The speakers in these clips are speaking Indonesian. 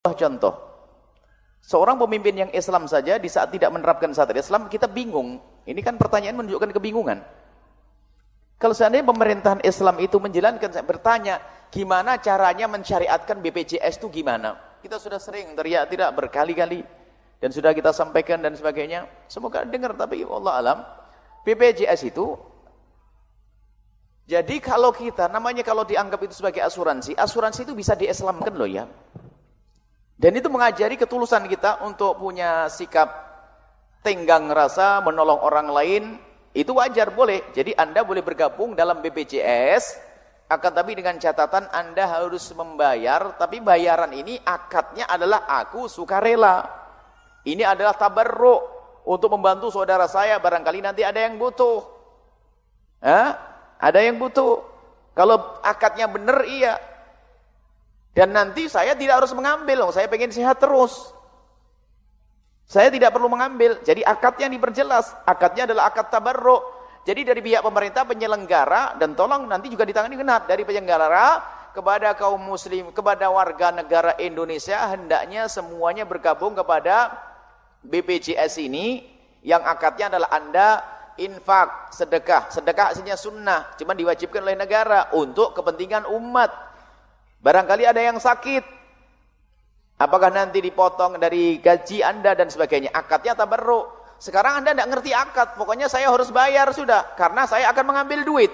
Contoh, seorang pemimpin yang Islam saja di saat tidak menerapkan syariat Islam, kita bingung. Ini kan pertanyaan menunjukkan kebingungan. Kalau seandainya pemerintahan Islam itu menjalankan, saya bertanya, gimana caranya mensyariatkan BPJS itu gimana? Kita sudah sering teriak tidak berkali-kali dan sudah kita sampaikan dan sebagainya. Semoga dengar, tapi Allah alam, BPJS itu, jadi kalau kita, namanya kalau dianggap itu sebagai asuransi, asuransi itu bisa diislamkan loh ya. Dan itu mengajari ketulusan kita untuk punya sikap tenggang rasa, menolong orang lain, itu wajar, boleh. Jadi Anda boleh bergabung dalam BPJS, akan tapi dengan catatan Anda harus membayar, tapi bayaran ini akadnya adalah aku sukarela. Ini adalah tabarruk untuk membantu saudara saya, barangkali nanti ada yang butuh. Ada yang butuh. Kalau akadnya benar, iya. Dan nanti saya tidak harus mengambil, saya pengen sehat terus. Saya tidak perlu mengambil. Jadi akadnya diperjelas. Akadnya adalah akad tabarruk. Jadi dari pihak pemerintah penyelenggara, dan tolong nanti juga ditangani genap dari penyelenggara kepada kaum muslim, kepada warga negara Indonesia, hendaknya semuanya bergabung kepada BPJS ini, yang akadnya adalah Anda infak, sedekah. Sedekah aslinya sunnah, cuma diwajibkan oleh negara untuk kepentingan umat. Barangkali ada yang sakit, apakah nanti dipotong dari gaji Anda dan sebagainya. Akadnya tabarruk. Sekarang Anda tidak ngerti akad, pokoknya saya harus bayar sudah, karena saya akan mengambil duit.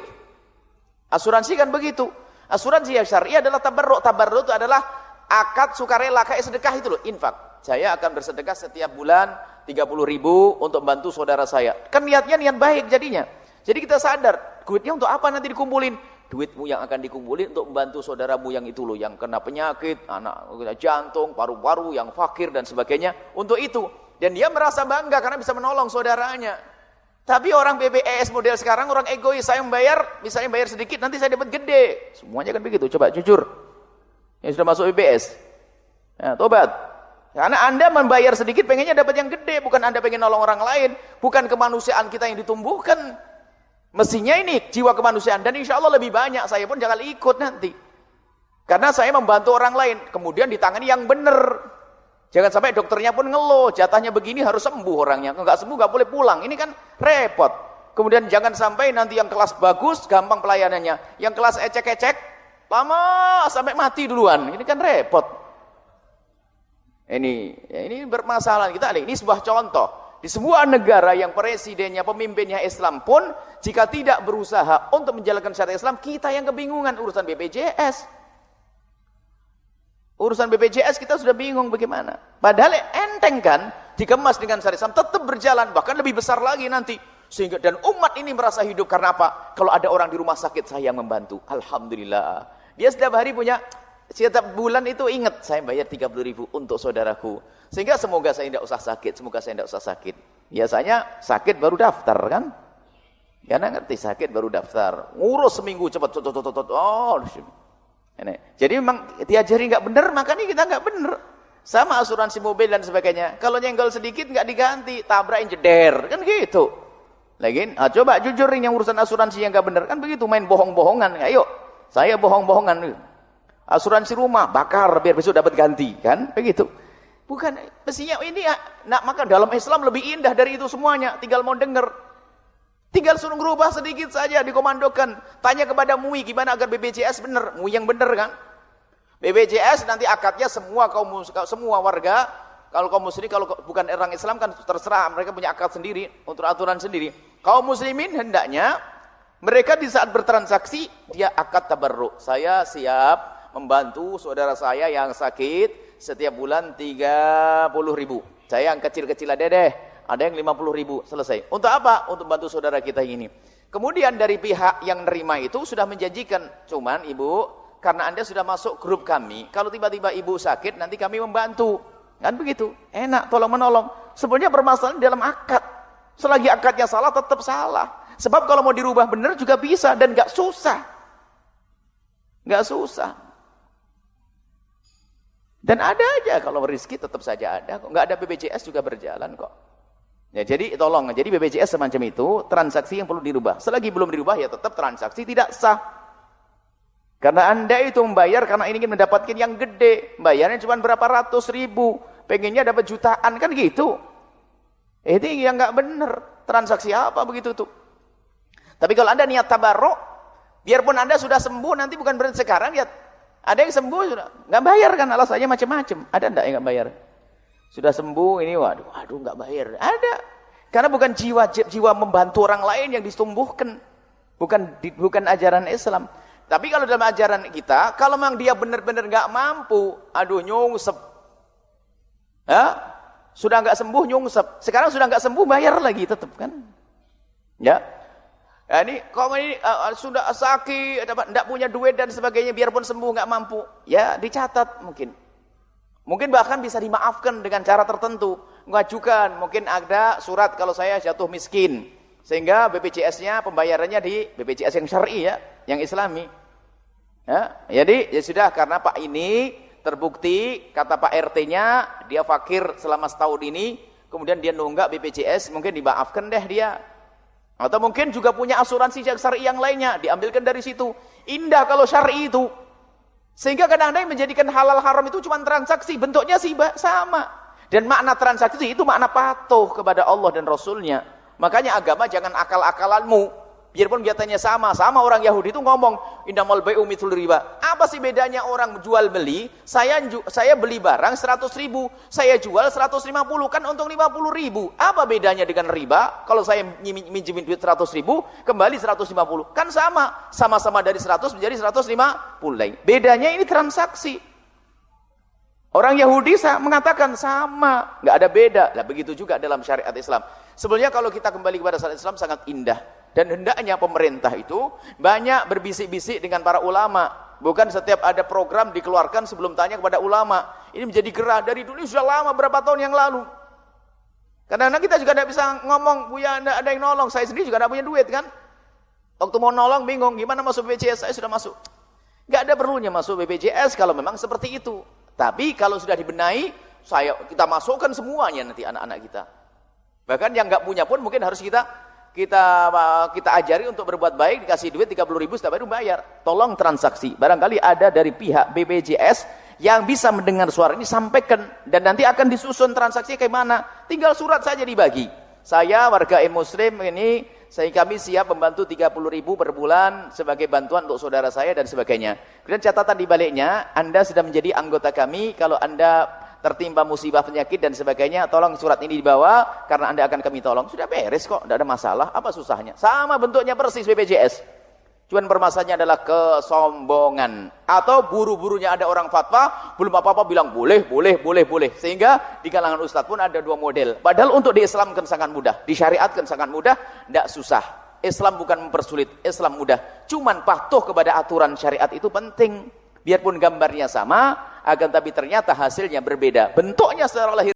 Asuransi kan begitu. Asuransi yang syar'i adalah tabarruk. Tabarruk itu adalah akad sukarela, kayak sedekah itu loh, infak. Saya akan bersedekah setiap bulan 30.000 untuk membantu saudara saya. Kan niatnya niat baik jadinya. Jadi kita sadar, duitnya untuk apa nanti dikumpulin? Duitmu yang akan dikumpulin untuk membantu saudaramu yang itu loh, yang kena penyakit, anak jantung, paru-paru, yang fakir dan sebagainya, untuk itu. Dan dia merasa bangga karena bisa menolong saudaranya. Tapi orang BPJS model sekarang, orang egois, saya membayar, misalnya bayar sedikit, nanti saya dapat gede. Semuanya kan begitu, coba jujur. Yang sudah masuk BPJS. Ya, tobat. Karena Anda membayar sedikit, pengennya dapat yang gede, bukan Anda pengen nolong orang lain, bukan kemanusiaan kita yang ditumbuhkan. Mestinya ini jiwa kemanusiaan, dan insya Allah lebih banyak, saya pun jangan ikut nanti. Karena saya membantu orang lain, kemudian ditangani yang benar. Jangan sampai dokternya pun ngeluh, jatahnya begini harus sembuh orangnya. Enggak sembuh, enggak boleh pulang, ini kan repot. Kemudian jangan sampai nanti yang kelas bagus, gampang pelayanannya. Yang kelas ecek-ecek, lama sampai mati duluan, ini kan repot. Ini bermasalah, ini sebuah contoh. Di sebuah negara yang presidennya, pemimpinnya Islam pun, jika tidak berusaha untuk menjalankan syariat Islam, kita yang kebingungan urusan BPJS. Urusan BPJS kita sudah bingung bagaimana. Padahal enteng kan, dikemas dengan syariat Islam, tetap berjalan, bahkan lebih besar lagi nanti. Sehingga dan umat ini merasa hidup karena apa? Kalau ada orang di rumah sakit, saya yang membantu. Alhamdulillah. Dia setiap hari punya, setiap bulan itu ingat, saya bayar 30.000 untuk saudaraku. Sehingga semoga saya tidak usah sakit, semoga saya tidak usah sakit. Biasanya sakit baru daftar kan? Karena ngerti sakit baru daftar. Ngurus seminggu cepat. Jadi memang diajari nggak benar, makanya kita nggak benar. Sama asuransi mobil dan sebagainya. Kalau nyenggol sedikit nggak diganti, tabrakin jeder, kan gitu. Lagi, coba jujurin yang urusan asuransi yang nggak benar, kan begitu, main bohong-bohongan. Ayo, saya bohong-bohongan. Asuransi rumah bakar biar besok dapat ganti, kan? Begitu. Bukan, mestinya ini maka dalam Islam lebih indah dari itu semuanya. Tinggal mau dengar, tinggal suruh berubah sedikit saja, dikomandokan. Tanya kepada MUI gimana agar BPJS benar, MUI yang benar kan. BPJS nanti akadnya semua semua warga. Kalau kaum muslim, kalau bukan orang Islam kan terserah, mereka punya akad sendiri untuk aturan sendiri. Kaum muslimin hendaknya mereka di saat bertransaksi dia akad tabarruk. Saya siap membantu saudara saya yang sakit setiap bulan 30.000. Saya yang kecil-kecil ada deh, ada yang 50.000, selesai. Untuk apa? Untuk bantu saudara kita ini. Kemudian dari pihak yang nerima itu sudah menjanjikan, cuman ibu, karena Anda sudah masuk grup kami, kalau tiba-tiba ibu sakit nanti kami membantu. Kan begitu, enak, tolong menolong. Sebenarnya permasalahan dalam akad. Selagi akadnya salah tetap salah. Sebab kalau mau dirubah benar juga bisa dan nggak susah. Nggak susah. Dan ada aja, kalau rezeki tetap saja ada kok. Nggak ada BPJS juga berjalan kok. Ya, jadi tolong, jadi BPJS semacam itu transaksi yang perlu dirubah. Selagi belum dirubah ya tetap transaksi tidak sah. Karena Anda itu membayar karena ingin mendapatkan yang gede. Bayarnya cuma berapa ratus ribu. Pengennya dapat jutaan, kan gitu. Itu yang nggak benar. Transaksi apa begitu tuh? Tapi kalau Anda niat tabarruk, biarpun Anda sudah sembuh, nanti bukan berarti sekarang, lihat. Ada yang sembuh sudah nggak bayar kan, alasannya macam-macam. Ada enggak yang nggak bayar? Sudah sembuh ini, waduh nggak bayar. Ada. Karena bukan jiwa membantu orang lain yang ditumbuhkan. Bukan ajaran Islam. Tapi kalau dalam ajaran kita, kalau memang dia benar-benar nggak mampu, aduh nyungsep. Ya? Sudah nggak sembuh nyungsep. Sekarang sudah nggak sembuh bayar lagi tetap kan? Ya. Ya ini kalau ini sudah sakit, tidak punya duit dan sebagainya, biarpun sembuh nggak mampu, ya dicatat mungkin. Mungkin bahkan bisa dimaafkan dengan cara tertentu. Mengajukan, mungkin ada surat kalau saya jatuh miskin, sehingga BPJS-nya pembayarannya di BPJS yang syar'i ya, yang Islami. Ya, jadi ya sudah, karena Pak ini terbukti kata Pak RT-nya dia fakir selama setahun ini, kemudian dia nunggak BPJS, mungkin dimaafkan deh dia. Atau mungkin juga punya asuransi syar'i yang lainnya, diambilkan dari situ. Indah kalau syar'i itu. Sehingga kadang-kadang menjadikan halal haram itu cuma transaksi, bentuknya sih sama. Dan makna transaksi itu makna patuh kepada Allah dan Rasulnya. Makanya agama jangan akal-akalanmu. Biarpun kelihatannya sama orang Yahudi itu ngomong innamal bai'u mithlul riba. Apa sih bedanya orang jual beli? Saya beli barang 100.000, saya jual 150, kan untung 50.000. Apa bedanya dengan riba? Kalau saya minjemin duit 100.000, kembali 150, kan sama-sama dari 100 menjadi 150. Bedanya ini transaksi. Orang Yahudi mengatakan sama, nggak ada beda. Nah, begitu juga dalam syariat Islam. Sebenarnya kalau kita kembali kepada syariat Islam sangat indah. Dan hendaknya pemerintah itu banyak berbisik-bisik dengan para ulama. Bukan setiap ada program dikeluarkan sebelum tanya kepada ulama. Ini menjadi gerah dari dulu, sudah lama, berapa tahun yang lalu. Kadang-kadang kita juga tidak bisa ngomong, Buya tidak ada yang nolong. Saya sendiri juga tidak punya duit kan. Waktu mau nolong bingung, gimana masuk BPJS, saya sudah masuk. Nggak ada perlunya masuk BPJS kalau memang seperti itu. Tapi kalau sudah dibenahi, kita masukkan semuanya nanti anak-anak kita. Bahkan yang nggak punya pun mungkin harus kita ajari untuk berbuat baik, dikasih duit 30.000 setiap hari bayar. Tolong transaksi. Barangkali ada dari pihak BPJS yang bisa mendengar suara ini, sampaikan, dan nanti akan disusun transaksinya kayak mana. Tinggal surat saja dibagi. Saya warga Muslim ini, kami siap membantu 30.000 per bulan sebagai bantuan untuk saudara saya dan sebagainya. Kemudian catatan di baliknya, Anda sudah menjadi anggota kami, kalau Anda tertimpa musibah penyakit dan sebagainya, tolong surat ini dibawa karena Anda akan kami tolong. Sudah beres kok, tidak ada masalah. Apa susahnya? Sama bentuknya persis BPJS. Cuman permasalahannya adalah kesombongan. Atau buru-burunya ada orang fatwa, belum apa-apa bilang boleh. Sehingga di kalangan ustadz pun ada dua model. Padahal untuk diislamkan sangat mudah, disyariatkan sangat mudah, tidak susah. Islam bukan mempersulit, Islam mudah. Cuman patuh kepada aturan syariat itu penting. Biarpun gambarnya sama, akan tapi ternyata hasilnya berbeda. Bentuknya secara lahir